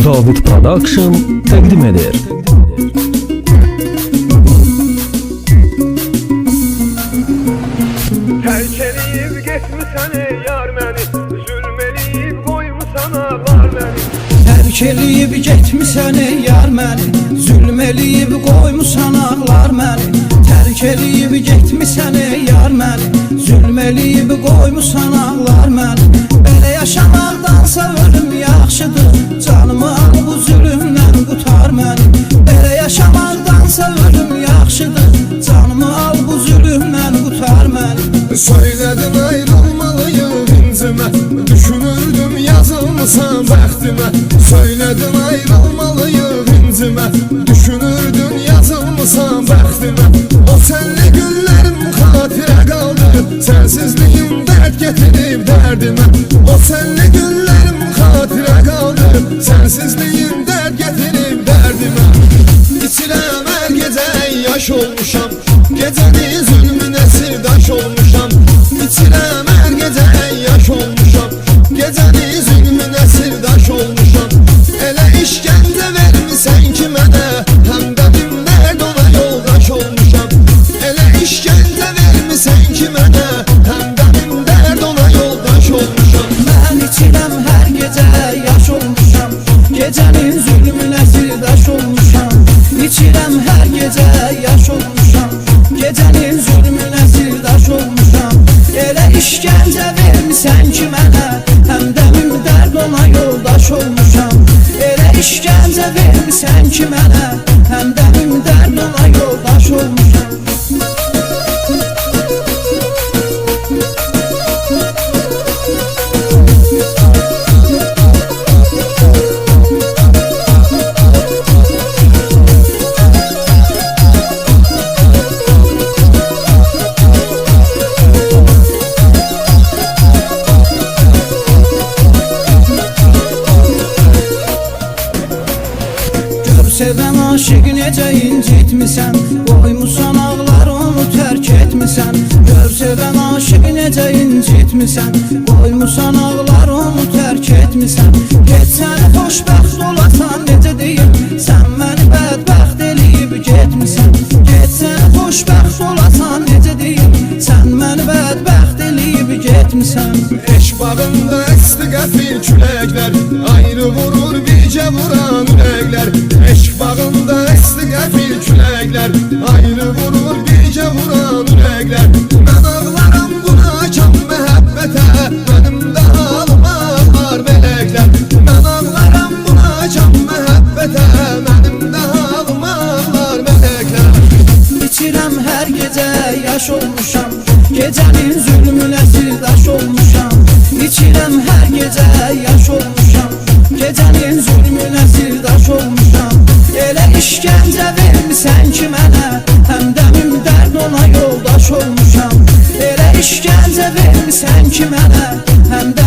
Davud Production təqdim edir. Terk eləyib getmisən ey yar məni, zülm eləyib qoymusan ağlar məni. Terk eləyib getmisən ey yar məni, zülm eləyib qoymusan ağlar məni. Terk eləyib getmisən ey yar məni, zülm eləyib qoymusan ağlar məni. Belə yaşamaqdansa ölüm yaxşıdır, canımı al bu zülümdən qutar məni. Belə yaşamaqdansa ölüm yaxşıdır, canımı al bu zülümdən qutar məni. Söyledim ayrılmalıyım incime, düşünürdüm yazılmısan bəxtimə. Söyledim ayrılmalıyım incime, düşünürdün yazılmısan bəxtimə. O senli günlerim xatirə qaldı, sensizliğim dert getirib dərdimə. O senli günlerim xatirə qaldı, sensizliğim dert getirib dərdimə. İçirəm hər gecə yaş olmuşam, gecəni zülmünə sirdaş olmuşam. İçirəm hər gecə yaş olmuşam, gecəni zülmünə sirdaş olmuşam. Elə işgəncə vermisən ki mənə, həm də bin dərd ona yoldaş olmuşam. Elə işgəncə vermisən ki mənə, həm də bin dərd ona yoldaş olmuşam. Mən içirəm hər gecə yaş olmuşam, gecənin zülmünə sirdaş olmuşam. İçirəm hər gecə yaş olmuşam, gecənin zülmünə sirdaş olmuşam. Elə işgəncə vermisən ki mənə, həm də min dərd ona yoldaş olmuşam. Elə işgəncə vermisən ki mənə, həm də min dərd ona yoldaş olmuşam. Sevən aşık necə incitmisən, qoymusan ağlar onu tərk etmisən. Gör sevən aşık necə incitmisən, qoymusan ağlar onu tərk etmisən. Geçsən xoşbəxt olasan necə deyim, sən məni bədbəxt eləyib getmisən. Geçsən xoşbəxt olasan necə deyim, sən məni bədbəxt eləyib getmisən. Eşq bağında əsti qəfil küləklər, ayrı vurur bircə vuran ürəklər. Eşq bağında əsti qəfil küləklər, ayrı vurur bircə vuran ürəklər. Mən ağlaram buna can məhəbbətə, mənim də halıma var mələklər. Mən ağlaram buna can məhəbbətə, mənim də halıma var mələklər. İçirəm hər gecə yaş olmuşam, gecənin zülmünə sirdaş olmuşam. İçirəm hər gecə yaş olmuşam, gecənin zülmünə sirdaş olmuşam. Elə işgəncə vermisən ki mənə, həm də min dərd ona yoldaş olmuşam. Elə işgəncə vermisən ki mənə, həm də